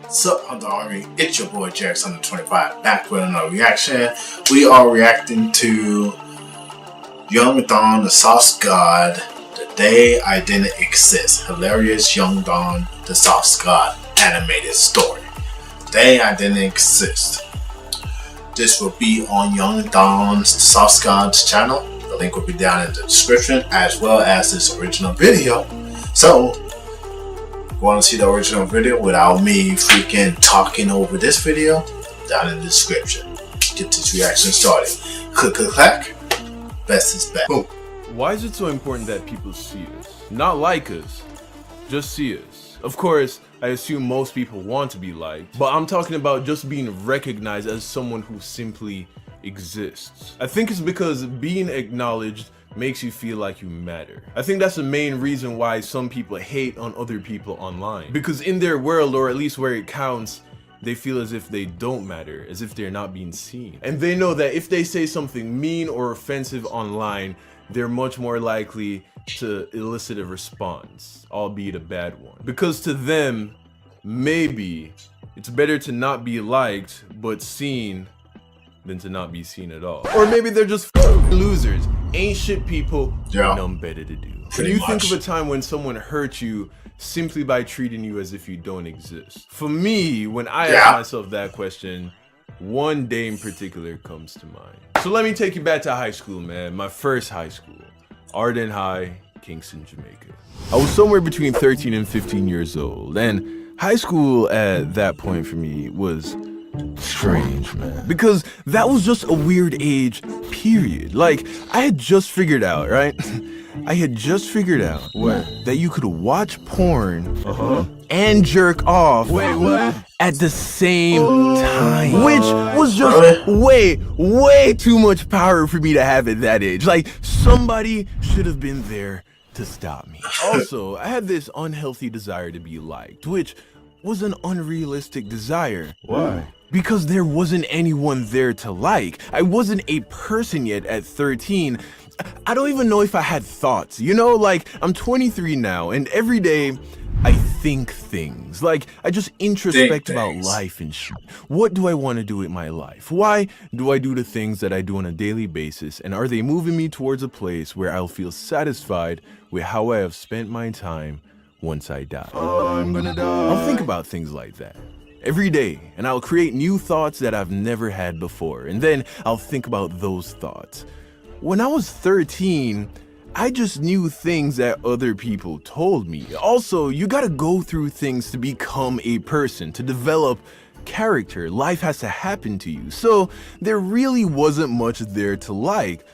Sup, Hunter Army? It's your boy Jax125 back with another reaction. We are reacting to Young Dawn, the Sauce God, The Day I Didn't Exist. Hilarious Young Dawn, the Sauce God animated story. The Day I Didn't Exist. This will be on Young Dawn's The Sauce God's channel. The link will be down in the description, as well as this original video. So, want to see the original video without me freaking talking over this video? Down in the description. Get this reaction started. Click, click, clack. Best is back. Boom. Why is it so important that people see us? Not like us, just see us. Of course, I assume most people want to be liked, but I'm talking about just being recognized as someone who simply exists. I think it's because being acknowledged makes you feel like you matter. I think that's the main reason why some people hate on other people online. Because in their world, or at least where it counts, they feel as if they don't matter, as if they're not being seen. And they know that if they say something mean or offensive online, they're much more likely to elicit a response, albeit a bad one. Because to them, maybe it's better to not be liked, but seen, than to not be seen at all. Or maybe they're just losers. Ain't shit people, none better to do. Can you think of a time when someone hurt you simply by treating you as if you don't exist? For me, when I ask myself that question, one day in particular comes to mind. So let me take you back to high school, man. My first high school, Arden High, Kingston, Jamaica. I was somewhere between 13 and 15 years old, and high school at that point for me was strange, man, because that was just a weird age, period. Like, I had just figured out, right? I had just figured out that you could watch porn and jerk off at the same time, which was just way too much power for me to have at that age. Like, somebody should have been there to stop me. Also, I had this unhealthy desire to be liked, which was an unrealistic desire. Why? Because there wasn't anyone there to like. I wasn't a person yet at 13. I don't even know if I had thoughts, you know? Like, I'm 23 now, and every day I think things. Like, I just introspect about life and shit. What do I want to do with my life? Why do I do the things that I do on a daily basis? And are they moving me towards a place where I'll feel satisfied with how I have spent my time once I die? I'm gonna die. I'll think about things like that every day, and I'll create new thoughts that I've never had before, and then I'll think about those thoughts. When I was 13, I just knew things that other people told me. Also, you gotta go through things to become a person, to develop character. Life has to happen to you. So there really wasn't much there to like.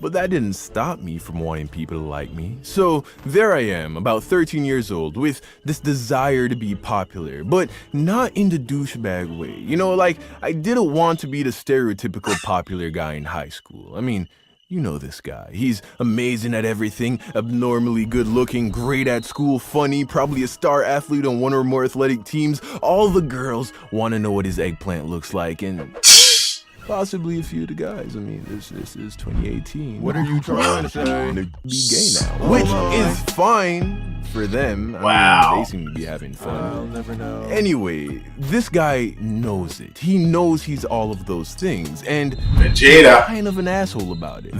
But that didn't stop me from wanting people to like me. So there I am, about 13 years old, with this desire to be popular, but not in the douchebag way. You know, like, I didn't want to be the stereotypical popular guy in high school. I mean, you know this guy. He's amazing at everything, abnormally good looking, great at school, funny, probably a star athlete on one or more athletic teams. All the girls want to know what his eggplant looks like, and possibly a few of the guys. I mean, this is 2018. What are you trying to say? To be gay now, which is fine for them. I mean, they seem to be having fun. I'll never know. Anyway, this guy knows it. He knows he's all of those things, and Vegeta. he's kind of an asshole about it.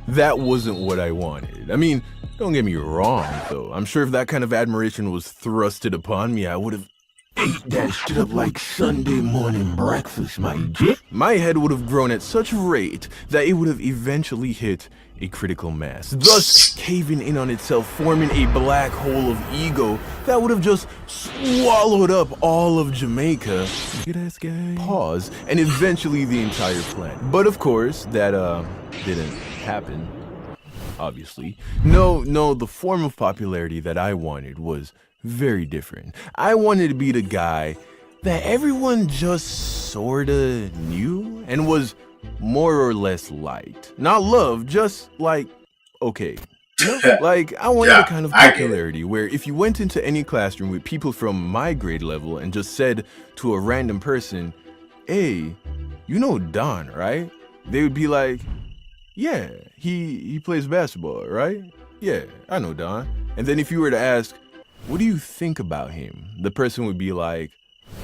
That wasn't what I wanted. I mean, don't get me wrong, though. I'm sure if that kind of admiration was thrusted upon me, I would have ate that shit up like Sunday morning breakfast, my G. My head would have grown at such a rate that it would have eventually hit a critical mass, thus caving in on itself, forming a black hole of ego that would have just swallowed up all of Jamaica, pause, and eventually the entire planet. But of course, that didn't happen, obviously. No, the form of popularity that I wanted was very different. I wanted to be the guy that everyone just sorta knew and was more or less liked. Not loved, just like, okay. Like, I wanted a kind of popularity where if you went into any classroom with people from my grade level and just said to a random person, hey, you know Don, right? They would be like, yeah, he plays basketball, right? Yeah, I know Don. And then if you were to ask, what do you think about him? The person would be like,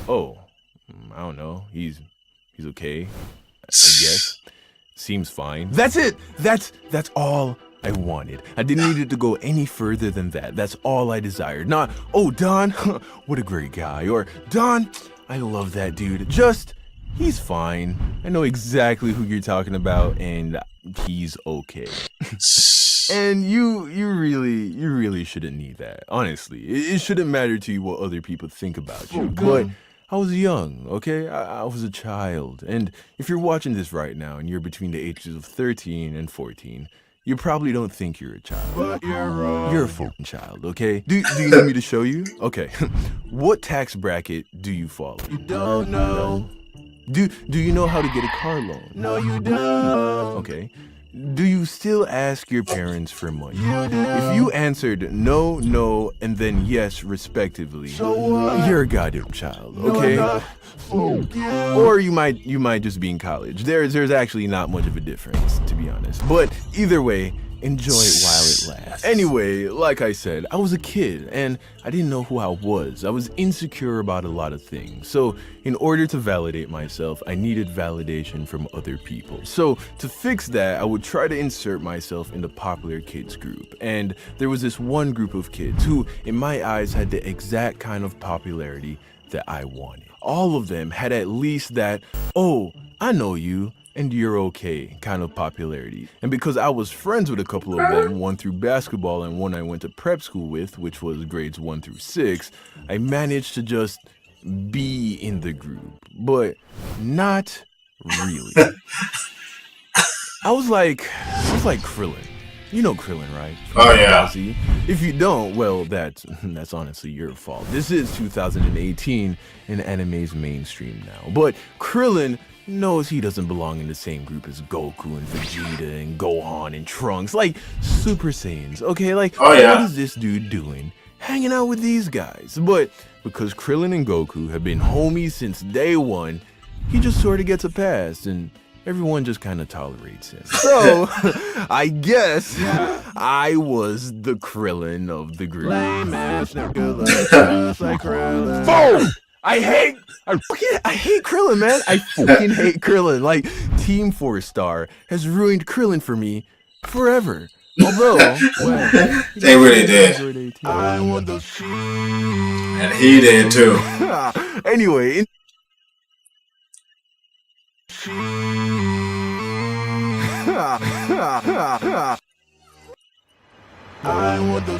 oh, I don't know, he's okay, I guess. Seems fine. That's it. That's all I wanted. I didn't need it to go any further than that. That's all I desired. Not, oh, Don, what a great guy. Or, Don, I love that dude. Just, he's fine. I know exactly who you're talking about, and he's okay. And you really shouldn't need that. Honestly, it shouldn't matter to you what other people think about you. But I was young, okay? I was a child. And if you're watching this right now and you're between the ages of 13 and 14, you probably don't think you're a child. But you're wrong. You're a fucking child, okay? Do you need me to show you? Okay. What tax bracket do you fall in? You don't know. Do you know how to get a car loan? No, you don't. Okay. Do you still ask your parents for money? You do. If you answered no, no, and then yes, respectively, So what? you're a goddamn child, No, okay? I'm not. Fuck you. Or you might just be in college. There's actually not much of a difference, to be honest. But either way, enjoy it while it lasts. Anyway, like I said, I was a kid and I didn't know who I was. I was insecure about a lot of things. So in order to validate myself, I needed validation from other people. So to fix that, I would try to insert myself in the popular kids group. And there was this one group of kids who, in my eyes, had the exact kind of popularity that I wanted. All of them had at least that, oh, I know you, and you're okay kind of popularity. And because I was friends with a couple of them, one through basketball and one I went to prep school with, which was grades 1 through 6, I managed to just be in the group, but not really. I was like Crillon. You know Crillon, right? Oh, yeah. Aussie. If you don't, well, that's honestly your fault. This is 2018 and anime's mainstream now. But Crillon knows he doesn't belong in the same group as Goku and Vegeta and Gohan and Trunks, like Super Saiyans, okay? Like, Oh, yeah. what is this dude doing hanging out with these guys? But because Krillin and Goku have been homies since day one, he just sort of gets a pass and everyone just kind of tolerates him. So, I guess I was the Krillin of the group. Lame ass nigga like just like Crillon. Boom! I hate Krillin, man. I fucking hate Krillin. Like, Team 4-Star has ruined Krillin for me forever. Although, well, They really did. I want the shit. And he did too. Anyway, I want the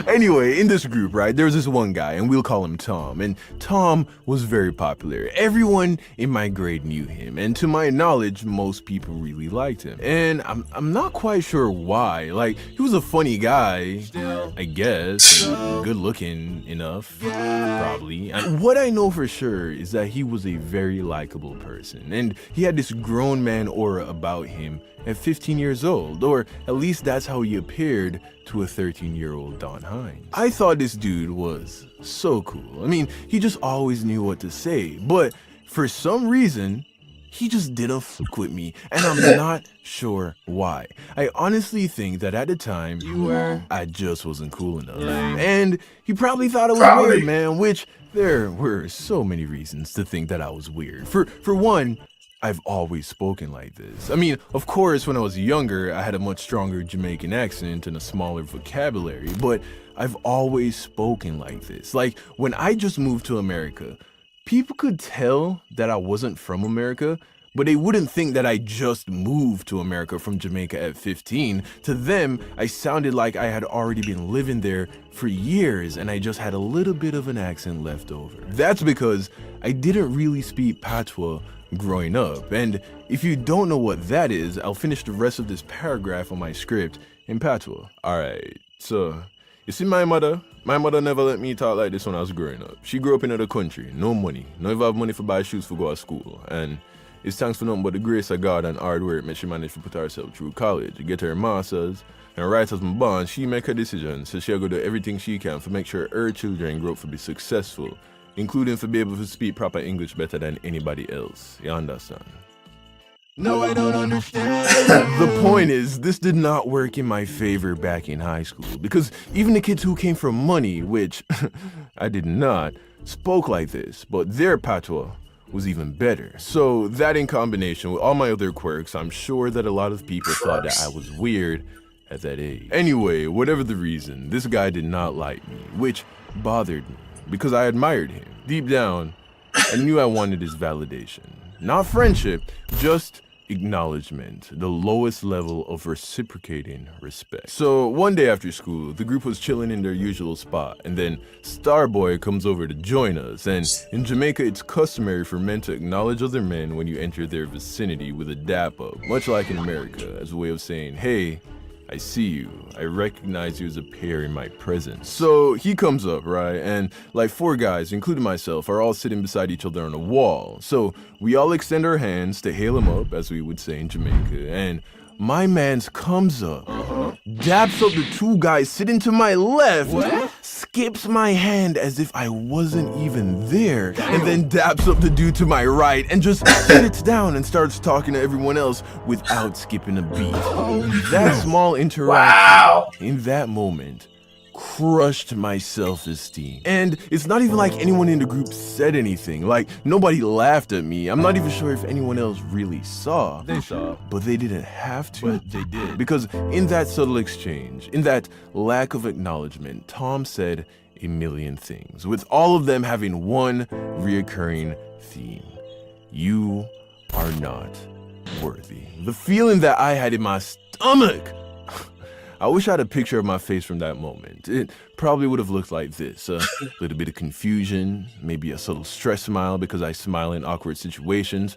Anyway, in this group, right, there was this one guy, and we'll call him Tom. And Tom was very popular. Everyone in my grade knew him, and to my knowledge, most people really liked him. And I'm not quite sure why. Like, he was a funny guy, I guess, and good looking enough, probably. And what I know for sure is that he was a very likable person, and he had this grown man aura about him at 15 years old, or at least that's how he appeared to a 13-year-old Don Hines. I thought this dude was so cool. I mean, he just always knew what to say, but for some reason, he just didn't fuck with me, and I'm not sure why. I honestly think that at the time, I just wasn't cool enough. And he probably thought it was weird, man, which there were so many reasons to think that I was weird. For one, I've always spoken like this. I mean, of course, when I was younger, I had a much stronger Jamaican accent and a smaller vocabulary, but I've always spoken like this. Like, when I just moved to America, people could tell that I wasn't from America, but they wouldn't think that I just moved to America from Jamaica at 15. To them, I sounded like I had already been living there for years and I just had a little bit of an accent left over. That's because I didn't really speak patois growing up, and if you don't know what that is, I'll finish the rest of this paragraph on my script in patois. Alright, so, you see my mother never let me talk like this when I was growing up. She grew up in the country, no money, no even have money for buy shoes for go to school, and it's thanks for nothing but the grace of God and hard work that she managed to put herself through college, get her master's, and right as my bond, she make her decision, so she'll go do everything she can to make sure her children grow up to be successful, including to be able to speak proper English better than anybody else. You understand? No, I don't understand. The point is, this did not work in my favor back in high school because even the kids who came from money, which I did not, spoke like this, but their patois was even better. So that in combination with all my other quirks, I'm sure that a lot of people thought that I was weird at that age. Anyway, whatever the reason, this guy did not like me, which bothered me because I admired him. Deep down, I knew I wanted his validation. Not friendship, just acknowledgement, the lowest level of reciprocating respect. So one day after school, the group was chilling in their usual spot, and then Starboy comes over to join us. And in Jamaica, it's customary for men to acknowledge other men when you enter their vicinity with a dap up, much like in America, as a way of saying, hey, I see you. I recognize you as a pair in my presence. So he comes up, right? And like 4 guys, including myself, are all sitting beside each other on a wall. So we all extend our hands to hail him up, as we would say in Jamaica. And my mans comes up, daps up the 2 guys sitting to my left, skips my hand as if I wasn't even there, and then daps up the dude to my right and just sits down and starts talking to everyone else without skipping a beat. That small interaction in that moment crushed my self-esteem. And it's not even like anyone in the group said anything. Like, nobody laughed at me. I'm not even sure if anyone else really saw. They saw. But they didn't have to. But they did. Because in that subtle exchange, in that lack of acknowledgement, Tom said a million things, with all of them having one reoccurring theme. You are not worthy. The feeling that I had in my stomach. I wish I had a picture of my face from that moment. It probably would have looked like this. A little bit of confusion, maybe a subtle stress smile because I smile in awkward situations.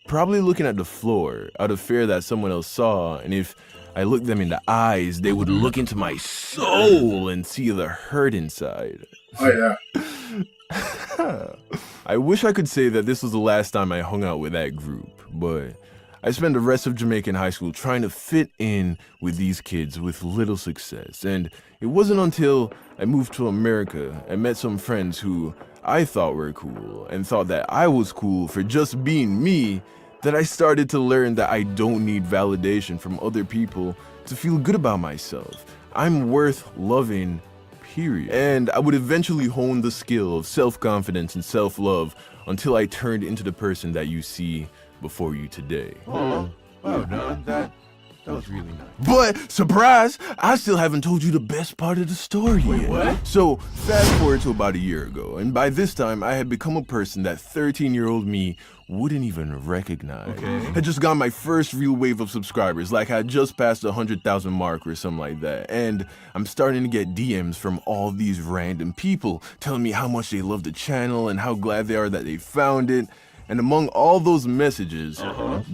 Probably looking at the floor out of fear that someone else saw, and if I looked them in the eyes, they would look into my soul and see the hurt inside. Oh yeah. I wish I could say that this was the last time I hung out with that group, but I spent the rest of Jamaican high school trying to fit in with these kids with little success, and it wasn't until I moved to America and met some friends who I thought were cool and thought that I was cool for just being me that I started to learn that I don't need validation from other people to feel good about myself. I'm worth loving, period. And I would eventually hone the skill of self-confidence and self-love until I turned into the person that you see before you today. Oh, wow, Don, that was really nice. But, surprise, I still haven't told you the best part of the story yet. What? So, fast forward to about a year ago, and by this time, I had become a person that 13-year-old me wouldn't even recognize. Okay. Had just got my first real wave of subscribers, like I had just passed the 100,000 mark or something like that, and I'm starting to get DMs from all these random people telling me how much they love the channel and how glad they are that they found it. And among all those messages,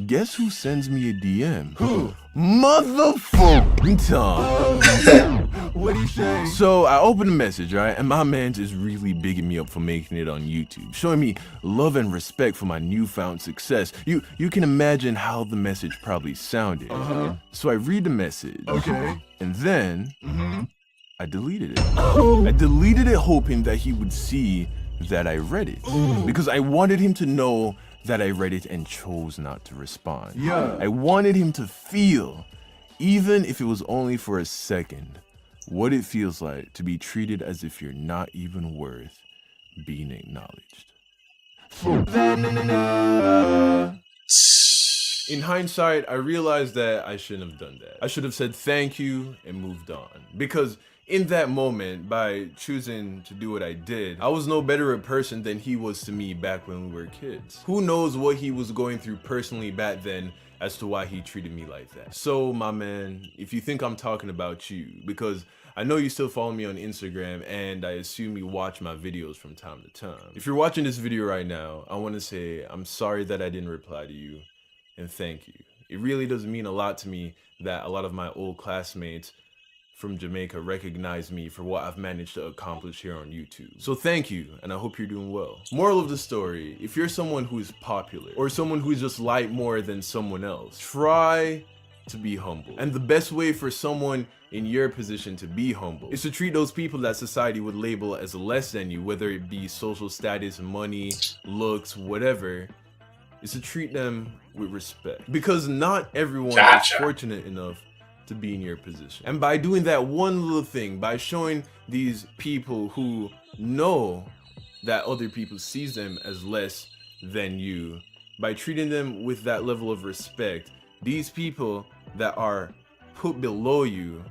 guess who sends me a DM? Who? Motherfucking Tom. What'd he say? So I opened the message, right? And my man's is really bigging me up for making it on YouTube, showing me love and respect for my newfound success. You can imagine how the message probably sounded. So I read the message. Okay. And then I deleted it. I deleted it hoping that he would see that I read it, because I wanted him to know that I read it and chose not to respond. Yeah. I wanted him to feel, even if it was only for a second, what it feels like to be treated as if you're not even worth being acknowledged. In hindsight, I realized that I shouldn't have done that. I should have said thank you and moved on, because in that moment, by choosing to do what I did, I was no better a person than he was to me back when we were kids. Who knows what he was going through personally back then as to why he treated me like that. So, my man, if you think I'm talking about you, because I know you still follow me on Instagram and I assume you watch my videos from time to time. If you're watching this video right now, I want to say I'm sorry that I didn't reply to you, and thank you. It really does mean a lot to me that a lot of my old classmates from Jamaica recognize me for what I've managed to accomplish here on YouTube. So thank you, and I hope you're doing well. Moral of the story, if you're someone who is popular, or someone who's just liked more than someone else, try to be humble. And the best way for someone in your position to be humble is to treat those people that society would label as less than you, whether it be social status, money, looks, whatever, is to treat them with respect. Because not everyone Gotcha. is fortunate enough to be in your position. And by doing that one little thing, by showing these people who know that other people sees them as less than you, by treating them with that level of respect, these people that are put below you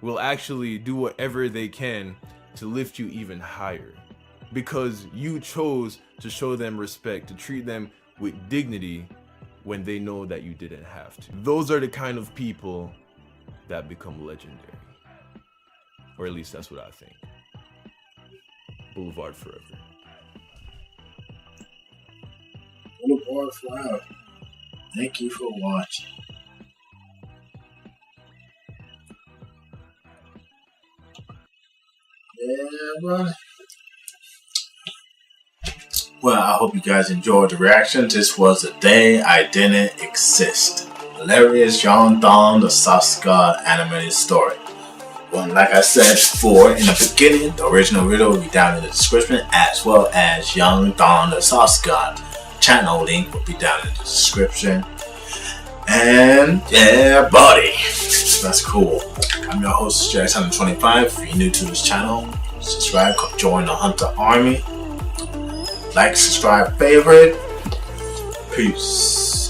will actually do whatever they can to lift you even higher. Because you chose to show them respect, to treat them with dignity when they know that you didn't have to. Those are the kind of people that become legendary. Or at least that's what I think. Boulevard forever. Boulevard forever. Thank you for watching. Yeah, brother. Well, I hope you guys enjoyed the reaction. This was The Day I Didn't Exist. Hilarious Young Dawn, the Sauce God animated story. Well, like I said before in the beginning, the original video will be down in the description, as well as Young Dawn, the Sauce God channel link will be down in the description. And yeah, buddy, that's cool. I'm your host, Jack125. If you're new to this channel, subscribe, come join the Hunter Army. Like, subscribe, favorite. Peace.